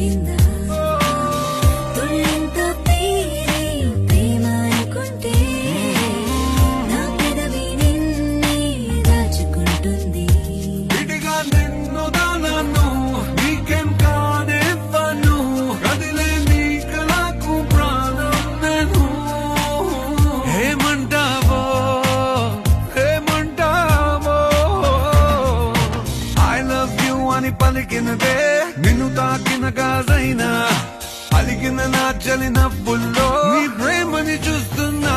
పుట్టిందా తుళ్ళింత పేరే ప్రేమ అనుకుంటే నా పెదవి నిన్నే దాచుకుంటుంది విడిగా నిన్ను దానను నీకేం కానివ్వను కదిలే నీ కళకు ప్రాణం నేను ఏమంటావో ఐ లవ్ యూ అని పలికినదే నిన్ను తాకిన గాజైనా అలిగిన నా చలి నవ్వుల్లో నీ ప్రేమని చూస్తున్నా